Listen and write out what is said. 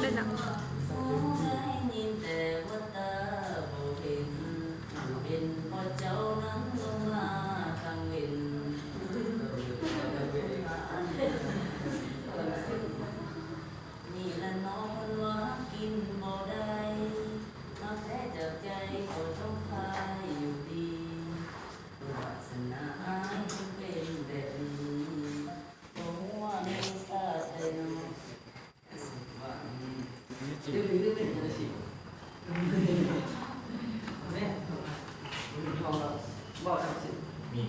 เลยจ้ะนี่ละน้องมันว่ากินบ่ได้มาแพ้จากใจก็ต้องพายอยู่ดีวาสนาจึงเป็นแบบนี้บ่ว่าในชาติใดเนาะสิว่าดื้อเป็นจังซี่แม่บอกจังซี่ มี